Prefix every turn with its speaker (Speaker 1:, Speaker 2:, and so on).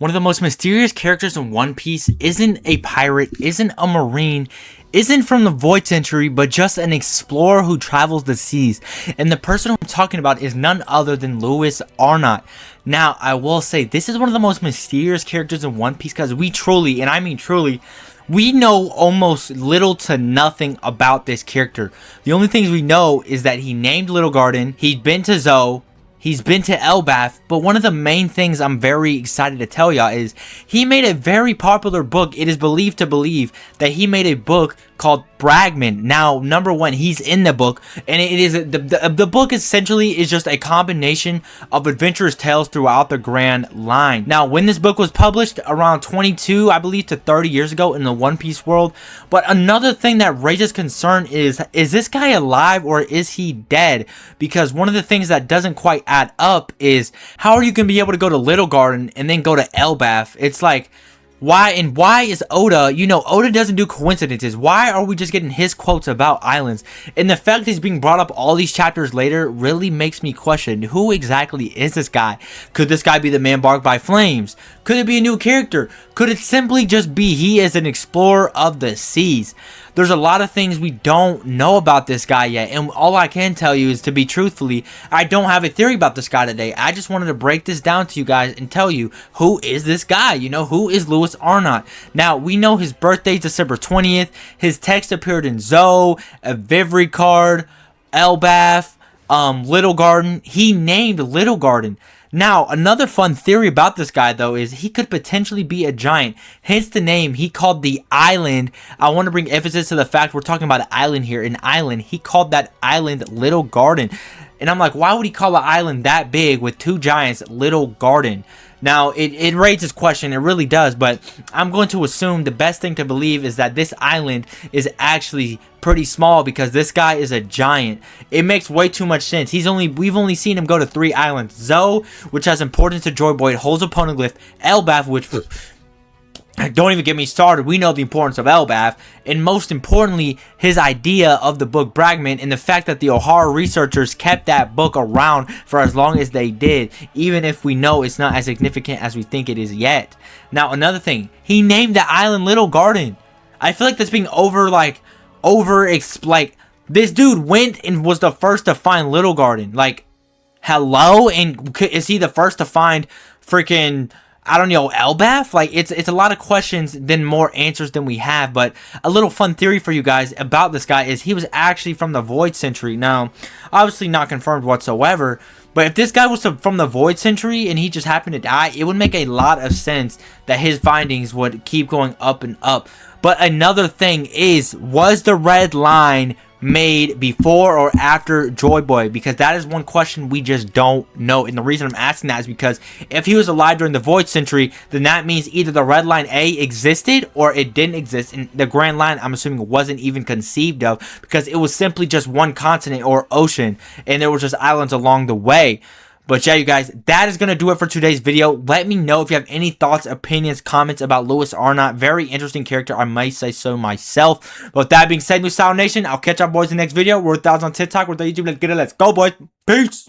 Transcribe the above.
Speaker 1: One of the most mysterious characters in One Piece isn't a pirate, isn't a marine, isn't from the Void Century, but just an explorer who travels the seas. And the person I'm talking about is none other than Louise Arnote. Now, I will say, this is one of the most mysterious characters in One Piece because we truly, and I mean truly, we know almost little to nothing about this character. The only things we know is that he named Little Garden, he'd been to Zou, he's been to Elbaf, but one of the main things I'm very excited to tell y'all is he made a very popular book. It is believed that he made a book called Bragman. Now, number one, he's in the book, and it is the book essentially is just a combination of adventurous tales throughout the Grand Line. Now, when this book was published around 22, I believe, to 30 years ago in the One Piece world. But another thing that raises concern is this guy alive or is he dead? Because one of the things that doesn't quite add up is how are you going to be able to go to Little Garden and then go to Elbaf? It's like, why is Oda, Oda doesn't do coincidences. Why are we just getting his quotes about islands? And the fact that he's being brought up all these chapters later really makes me question, who exactly is this guy? Could this guy be the man barked by flames? Could it be a new character? Could it simply just be he is an explorer of the seas? There's a lot of things we don't know about this guy yet, and all I can tell you is, to be truthfully, I don't have a theory about this guy today. I just wanted to break this down to you guys and tell you, who is this guy? Who is Louis Arnote? Now, we know his birthday is December 20th. His text appeared in Zou, a Vivre card, Elbaf, Little Garden. He named Little Garden. Now, another fun theory about this guy, though, is he could potentially be a giant. Hence the name he called the island. I want to bring emphasis to the fact we're talking about an island here. An island. He called that island Little Garden. And I'm like, why would he call an island that big with two giants Little Garden? Now, it raises question, it really does, but I'm going to assume the best thing to believe is that this island is actually pretty small because this guy is a giant. It makes way too much sense. We've only seen him go to 3 islands. Zou, which has importance to Joy Boy, it holds a poneglyph. Elbaf, which... don't even get me started. We know the importance of Elbaf, and most importantly, his idea of the book Bragman, and the fact that the O'Hara researchers kept that book around for as long as they did, even if we know it's not as significant as we think it is yet. Now, another thing, he named the island Little Garden. I feel like that's being this dude went and was the first to find Little Garden. Like, hello? And is he the first to find freaking... I don't know, Elbaf? Like, it's a lot of questions than more answers than we have. But a little fun theory for you guys about this guy is he was actually from the Void Century. Now, obviously not confirmed whatsoever, but if this guy was from the Void Century and he just happened to die, it would make a lot of sense that his findings would keep going up and up. But another thing is, was the red line made before or after Joy Boy? Because that is one question we just don't know. And the reason I'm asking that is because if he was alive during the Void Century, then that means either the Red Line A existed or it didn't exist. And the Grand Line, I'm assuming, wasn't even conceived of because it was simply just one continent or ocean, and there were just islands along the way. But yeah, you guys, that is going to do it for today's video. Let me know if you have any thoughts, opinions, comments about Louis Arnote. Very interesting character, I might say so myself. But with that being said, Musao Nation, I'll catch y'all boys in the next video. We're 1,000 on TikTok, we're 1,000 YouTube. Let's get it. Let's go, boys. Peace.